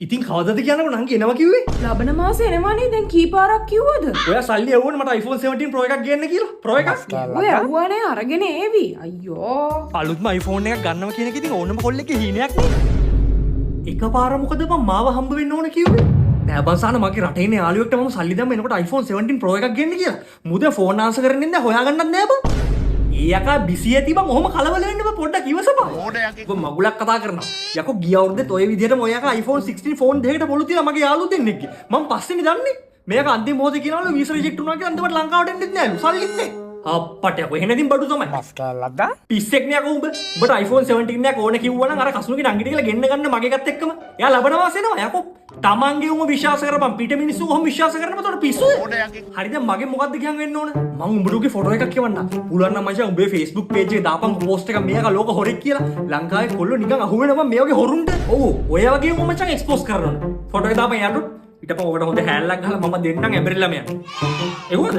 ඉතින් කවදද කියනකොට නංගි එනවා කිව්වේ? ලබන මාසේ එනවනේ. දැන් කී පාරක් කිව්වද? ඔයා සල්ලි එවුවනේ මට iPhone 17 Pro එකක් ගන්න කියලා. Pro එකක්. ඔය ඇහුවානේ අරගෙන ඒවි. අයියෝ. අලුත්ම iPhone එකක් ගන්නවා කියන එක ඉතින් ඕනම කොල්ලෙක්ගේ හීනයක් නේ. එකපාර මොකද මම මාව හම්බ වෙන්න ඕන කිව්වේ? නෑ බංසාන මගේ රටේ ඉන්න යාළුවෙක්ට මම සල්ලි දැම්ම එනකොට iPhone 17 Pro එකක් ගන්න කියලා. මුද ෆෝන් ආන්සර් කරගෙන ඉන්න හොයාගන්නත් නෑ බං. ඒ යකා බිසි ඇති බං ඔහොම කලබල වෙන්න බං පොඩ්ඩක් ඉවසපන්. ඔබ මගුලක් කතා කරනවා. යකෝ ගිය අවුරුද්දේ ඔය විදිහටම ඔය යකා iPhone 16 ෆෝන් දෙකකට පොළු තියලා මගේ යාළුවෝ දෙන්නෙක්ගේ. මම පස්සේනේ දන්නේ. මේක අන්තිම මොහොතේ කියනවලු වීසා රිජෙක්ට් වුණා කියලා අන්තිමට ලංකාවට එන්නෙත් නෑලු. සල්ලිත් නෑ. අප්පට යකෝ එහෙනම් ඉතින් බඩු තමයි. මස්කල්ලක්ද? පිස්සෙක් නේ යකෝ උඹ. උඹට iPhone 17 එකක් ඕන කිව්වනම් අර කසුනුගේ නංගිට කියලා ගෙන්න ගන්න මගේ එකත් එක්කම. එයා ලබන මාසේ එනවා යකෝ. තමන්ගේ උඹ විශ්වාස කරපන් පිට මිනිස්සු කොහොම විශ්වාස කරන්නද උඹට පිස්සුද? හරි දැන් මගේ මොකද්ද කියන් වෙන්න ඕන? මම උඹට ෆොටෝ එකක් කියවන්න. පුළුවන් නම් මචං උඹේ Facebook page එකේ දාපන් post එකක් මේක ලෝක හොරෙක් කියලා. ලංකාවේ කොල්ලෝ නිකන් අහුවෙනවා මේ වගේ හොරුන්ට. ඔව් ඔය වගේ උඹ මචං expose කරන්න ඕන. ෆොටෝ එක දාපන් යාළුවෝ. ඊට පස්සේ ඔකට හොඳ හැල්ලක් ගහලා මම දෙන්නම් ඇඹරිලා මෙයන්. එව්වද?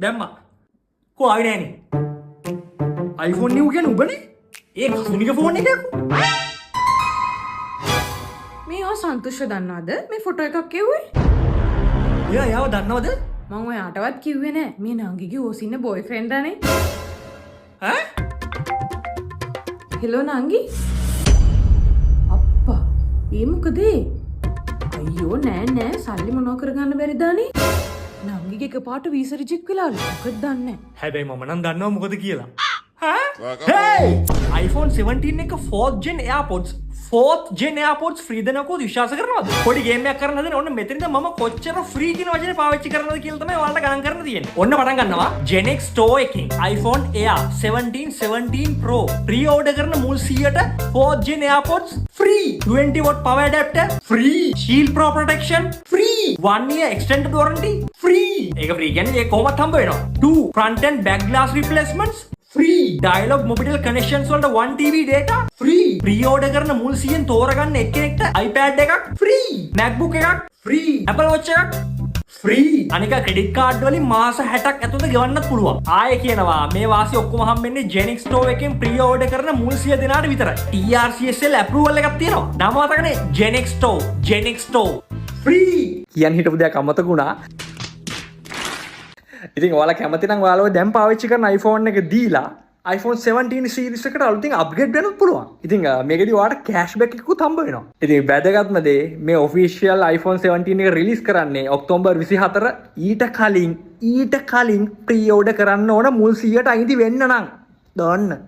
දැම්මා. කො ආවේ නෑනේ. iPhone new කියන්නේ උඹනේ? ඒ කසුනිගේ ෆෝන් එකක්. මේ ඔය සන්තුෂ්ව දන්නවද? මේ ෆොටෝ එකක් කිව්වේ? එයා යාව දන්නවද? මම ඔයාටවත් කිව්වේ නෑ. මේ නංගිගේ ඕසින්න බොයිෆ්‍රෙන්ඩ් අනේ. ඈ? හෙලෝ නංගි. අප්පා. ඒ මොකද? අයියෝ නෑ සල්ලි මොනව කරගන්න බැරිද අනේ? නංගිගේ එකපාරට වීසා රිජෙක්ට් වෙලාලු. මොකද දන්නේ නෑ. හැබැයි මම නම් දන්නවා මොකද කියලා. Hey! iPhone 17 එක 4th gen AirPods free දෙනකෝ විශ්වාස කරනවද? පොඩි ගේම් එකක් කරන්න හදන ඔන්න මෙතනද මම කොච්චර free කියන වචනේ පාවිච්චි කරනවද කියලා තමයි ඔයාලට ගණන් කරන්න තියෙන්නේ. ඔන්න පටන් ගන්නවා. Gen X Store එකෙන් iPhone Air 17 Pro pre-order කරන මුල් 100ට 4th gen AirPods free. 20 watt power adapter free. Shield Pro protection free. 1 year extended warranty free. ඒක free කියන්නේ ඒක කොහොමද හම්බ වෙනවා? 2 front and back glass replacements free. Dialog Mobitel connections වලට 1 TB data free. pre-order කරන මුල් 100න් තෝරගන්න එක්කෙනෙක්ට iPad එකක් free. MacBook එකක් free. Apple Watch එකක් free. අනික credit card වලින් මාස 60ක් ඇතුළත ගෙවන්නත් පුළුවන්. ආයේ කියනවා මේ වාසිය ඔක්කොම හම්බෙන්නේ Gen X Store එකෙන් pre-order කරන මුල් 100 දෙනාට විතරයි. TRCSL approval එකක් තියෙනවා. නම මතකනේ Gen X Store free. කියන් හිටපු දෙයක් අමතක වුණා. ඉතින් ඔයාලා කැමති නම් ඔයාලව දැන් පාවිච්චි කරන iPhone එක දීලා iPhone 17 series එකට අලුතින් upgrade වෙන්නත් පුළුවන්. ඉතින් මේකදී ඔයාලට cashback එකකුත් හම්බ වෙනවා. ඉතින් වැදගත්ම දේ මේ official iPhone 17 එක release කරන්නේ ඔක්තෝබර් 24 ඊට කලින් pre-order කරන්න ඕන මුල් 100ට අයිති වෙන්න නම්. දන්න.